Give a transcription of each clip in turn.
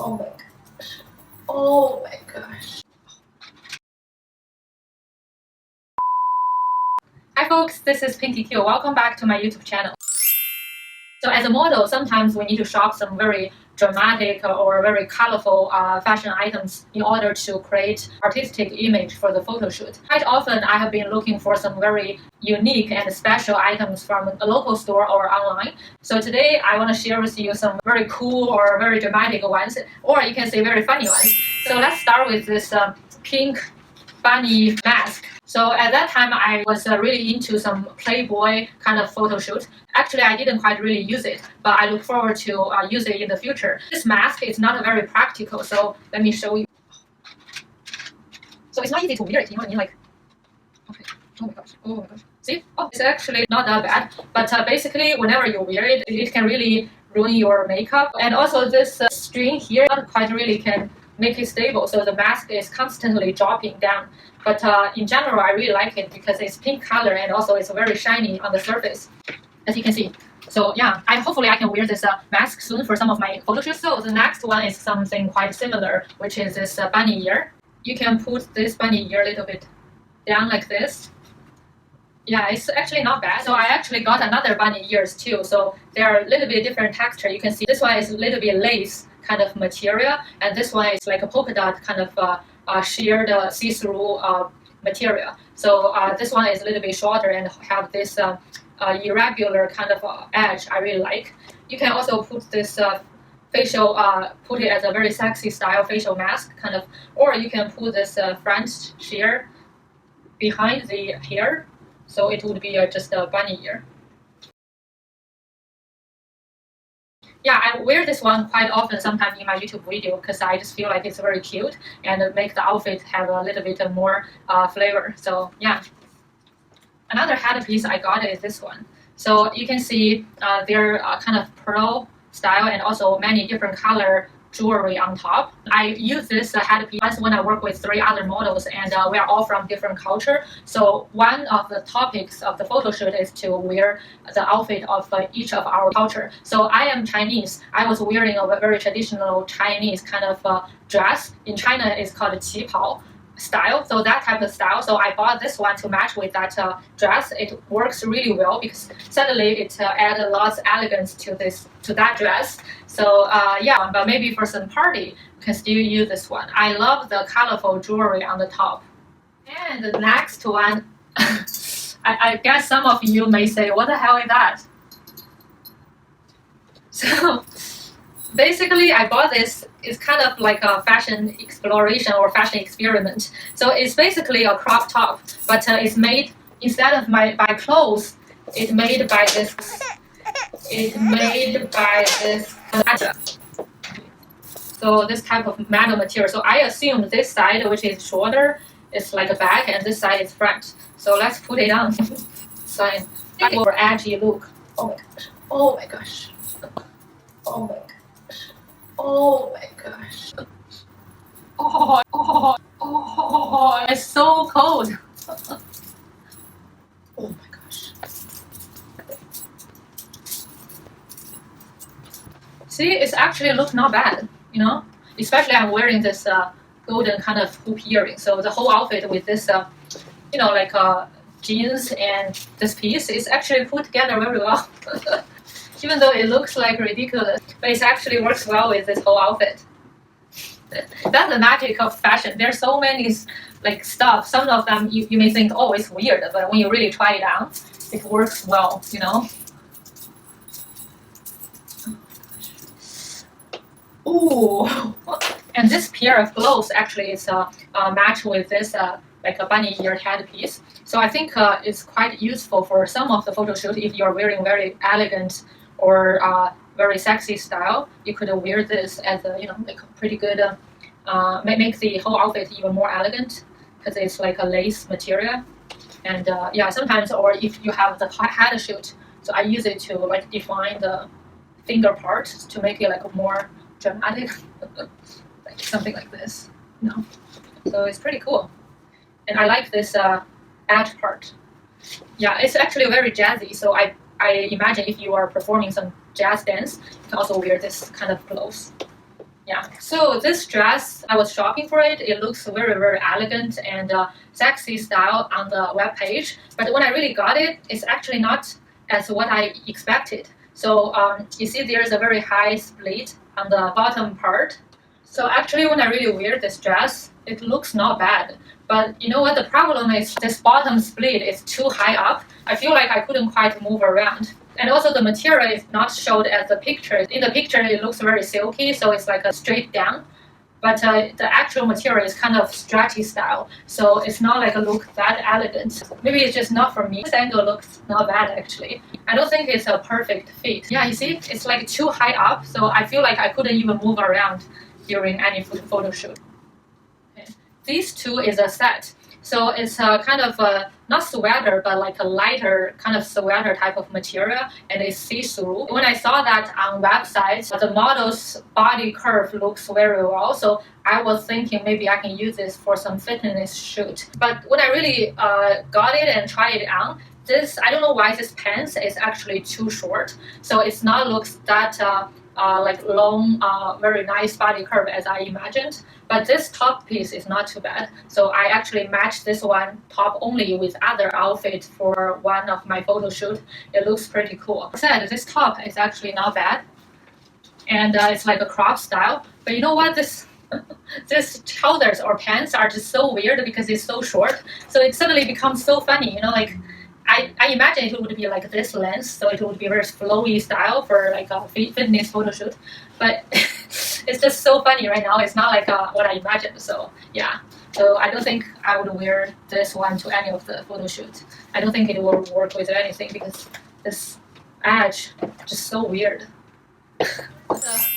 Oh my gosh. Oh my gosh. Hi folks, this is PinkyQ. Welcome back to my YouTube channel. So as a model, sometimes we need to shop some very dramatic or very colorful fashion items in order to create artistic image for the photo shoot. Quite often, I have been looking for some very unique and special items from a local store or online. So today, I want to share with you some very cool or very dramatic ones, or you can say very funny ones. So let's start with this pink bunny mask. So at that time, I was really into some Playboy kind of photo shoot. Actually, I didn't quite really use it, but I look forward to use it in the future. This mask is not very practical, so let me show you. So it's not easy to wear it, you know what I mean? Like, okay, oh my gosh, see? Oh, it's actually not that bad, but basically, whenever you wear it, it can really ruin your makeup. And also this string here, not quite really can make it stable, so the mask is constantly dropping down. But in general, I really like it because it's pink color and also it's very shiny on the surface, as you can see. So yeah, hopefully I can wear this mask soon for some of my photo shoots. So the next one is something quite similar, which is this bunny ear. You can put this bunny ear a little bit down like this. Yeah, it's actually not bad. So I actually got another bunny ears too. So they're a little bit different texture. You can see this one is a little bit lace kind of material, and this one is like a polka dot kind of sheared see-through material. So this one is a little bit shorter and have this irregular kind of edge I really like. You can also put this facial, put it as a very sexy style facial mask kind of, or you can put this front shear behind the hair, so it would be just a bunny ear. Yeah, I wear this one quite often, sometimes in my YouTube video, because I just feel like it's very cute and make the outfit have a little bit more flavor. So yeah. Another headpiece I got is this one. So you can see they're kind of pearl style and also many different color jewelry on top. I use this headpiece when I work with 3 other models, and we are all from different culture. So one of the topics of the photo shoot is to wear the outfit of each of our culture. So I am Chinese. I was wearing a very traditional Chinese kind of dress. In China, it's called qipao style, so that type of style. So I bought this one to match with that dress. It works really well because suddenly it adds a lot of elegance to that dress. So yeah, but maybe for some party, you can still use this one. I love the colorful jewelry on the top. And the next one, I guess some of you may say, what the hell is that? So basically, I bought this. It's kind of like a fashion exploration or fashion experiment. So it's basically a crop top, but it's made, instead of by clothes, it's made by this. It's made by this metal. So this type of metal material. So I assume this side, which is shorter, is like a back, and this side is front. So let's put it on. So for edgy look. Oh my gosh. Oh my gosh. Oh my gosh. Oh my gosh. Oh, it's so cold. Oh my gosh. See, it's actually look not bad, you know? Especially I'm wearing this golden kind of hoop earring. So the whole outfit with this, you know, like jeans and this piece is actually put together very well. Even though it looks like ridiculous, but it actually works well with this whole outfit. That's the magic of fashion. There's so many like stuff. Some of them you may think, oh, it's weird, but when you really try it out, it works well, you know. Ooh, and this pair of gloves actually is matched with this like a bunny ear headpiece. So I think it's quite useful for some of the photo shoot if you're wearing very elegant or very sexy style. You could wear this as a, you know, like pretty good, make the whole outfit even more elegant because it's like a lace material. And yeah, sometimes, or if you have the head shoot, so I use it to like define the finger part to make it like more dramatic, like something like this, you know. So it's pretty cool, and I like this edge part. Yeah, it's actually very jazzy. So I imagine if you are performing some jazz dance, you can also wear this kind of clothes. Yeah, so this dress, I was shopping for it. It looks very, very elegant and sexy style on the web page. But when I really got it, it's actually not as what I expected. So you see there's a very high split on the bottom part. So actually when I really wear this dress, it looks not bad. But you know what, the problem is this bottom split is too high up. I feel like I couldn't quite move around. And also the material is not showed as the picture. In the picture it looks very silky, so it's like a straight down. But the actual material is kind of stretchy style, so it's not like a look that elegant. Maybe it's just not for me. This angle looks not bad actually. I don't think it's a perfect fit. Yeah, you see, it's like too high up, so I feel like I couldn't even move around during any photo shoot. Okay. These two is a set. So it's a kind of not sweater, but like a lighter kind of sweater type of material, and it's see-through. When I saw that on websites, the model's body curve looks very well. So I was thinking maybe I can use this for some fitness shoot. But when I really got it and tried it on, I don't know why this pants is actually too short. So it's not looks that like long, very nice body curve as I imagined. But this top piece is not too bad. So I actually matched this one top only with other outfit for one of my photo shoot. It looks pretty cool. Like I said, this top is actually not bad. And it's like a crop style. But you know what? This trousers or pants are just so weird because it's so short. So it suddenly becomes so funny, you know, like I imagine it would be like this length, so it would be a very flowy style for like a fitness photo shoot. But it's just so funny right now. It's not like what I imagined. So yeah. So I don't think I would wear this one to any of the photo shoots. I don't think it will work with anything because this edge is just so weird.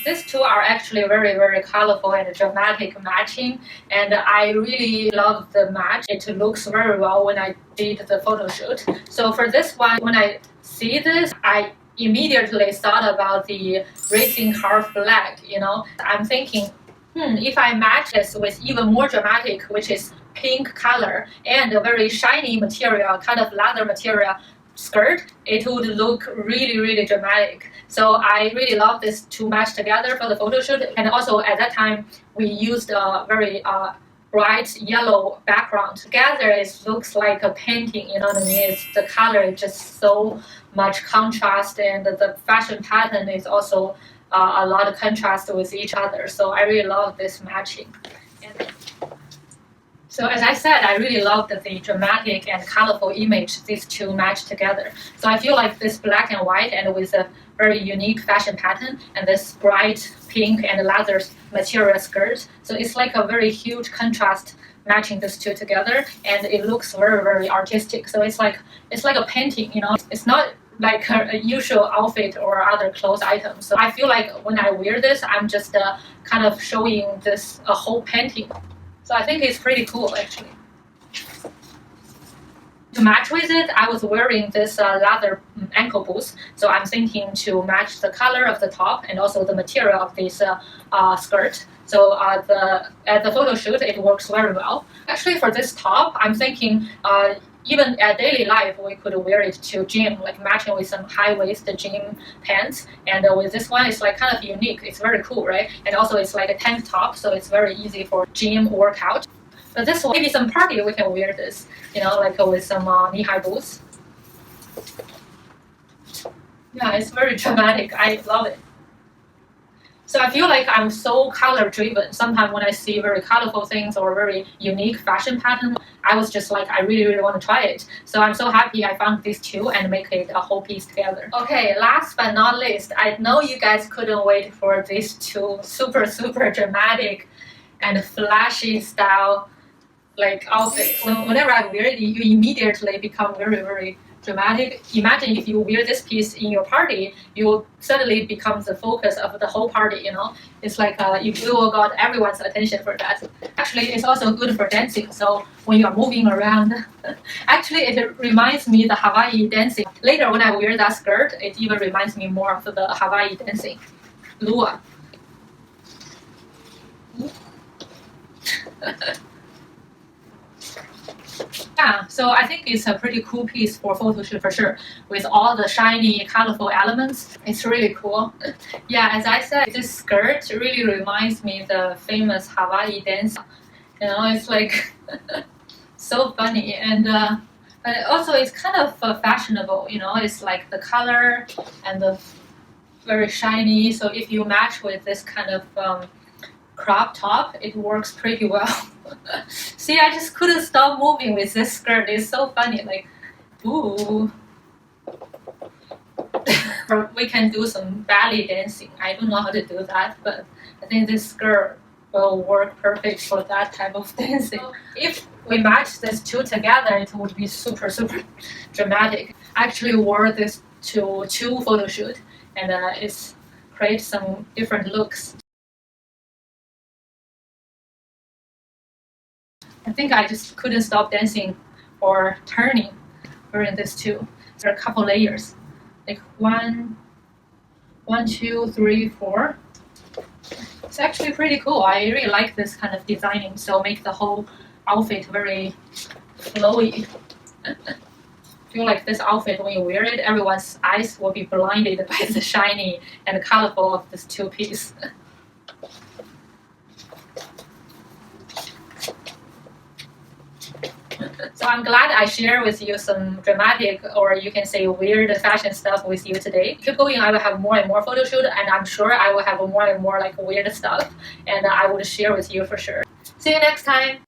These two are actually very, very colorful and dramatic matching, and I really love the match. It looks very well when I did the photo shoot. So for this one, when I see this, I immediately thought about the racing car flag. You know, I'm thinking, if I match this with even more dramatic, which is pink color and a very shiny material, kind of leather material skirt, it would look really, really dramatic. So I really love this to match together for the photo shoot. And also at that time, we used a very bright yellow background. Together, it looks like a painting, you know what I mean? The color is just so much contrast, and the fashion pattern is also a lot of contrast with each other. So I really love this matching. So as I said, I really loved the dramatic and colorful image these two match together. So I feel like this black and white and with a very unique fashion pattern and this bright pink and leather material skirt. So it's like a very huge contrast matching these two together, and it looks very, very artistic. So it's like a painting, you know. It's not like a usual outfit or other clothes item. So I feel like when I wear this, I'm just kind of showing this a whole painting. So I think it's pretty cool actually. To match with it, I was wearing this leather ankle boots. So I'm thinking to match the color of the top and also the material of this skirt. So at the photo shoot, it works very well. Actually, for this top, I'm thinking even at daily life, we could wear it to gym, like matching with some high-waisted gym pants. And with this one, it's like kind of unique. It's very cool, right? And also it's like a tank top, so it's very easy for gym workout. But this one, maybe some party, we can wear this, you know, like with some knee-high boots. Yeah, it's very dramatic. I love it. So I feel like I'm so color driven. Sometimes when I see very colorful things or very unique fashion pattern, I was just like, I really, really want to try it. So I'm so happy I found these two and make it a whole piece together. Okay, last but not least, I know you guys couldn't wait for these two super, super dramatic and flashy style like outfits. Whenever I wear it, you immediately become very, very dramatic. Imagine if you wear this piece in your party, you will suddenly become the focus of the whole party, you know. It's like you will got everyone's attention for that. Actually, it's also good for dancing. So when you're moving around, actually it reminds me the Hawaii dancing. Later when I wear that skirt, it even reminds me more of the Hawaii dancing. Lua. Yeah, So I think it's a pretty cool piece for photo shoot for sure. With all the shiny, colorful elements, it's really cool. Yeah, as I said, this skirt really reminds me of the famous Hawaii dance. You know, it's like so funny, and also it's kind of fashionable. You know, it's like the color and the very shiny. So if you match with this kind of crop top, it works pretty well. See, I just couldn't stop moving with this skirt. It's so funny. Like, ooh. We can do some ballet dancing. I don't know how to do that, but I think this skirt will work perfect for that type of dancing. If we match these two together, it would be super, super dramatic. I actually wore this to two photo shoot, and it's create some different looks. I think I just couldn't stop dancing or turning wearing this too. There are a couple layers, like one, two, three, four. It's actually pretty cool. I really like this kind of designing, so make the whole outfit very flowy. I feel like this outfit, when you wear it, everyone's eyes will be blinded by the shiny and colorful of this two piece. So I'm glad I share with you some dramatic, or you can say weird fashion stuff with you today. Keep going, I will have more and more photo shoot, and I'm sure I will have more and more like weird stuff, and I will share with you for sure. See you next time.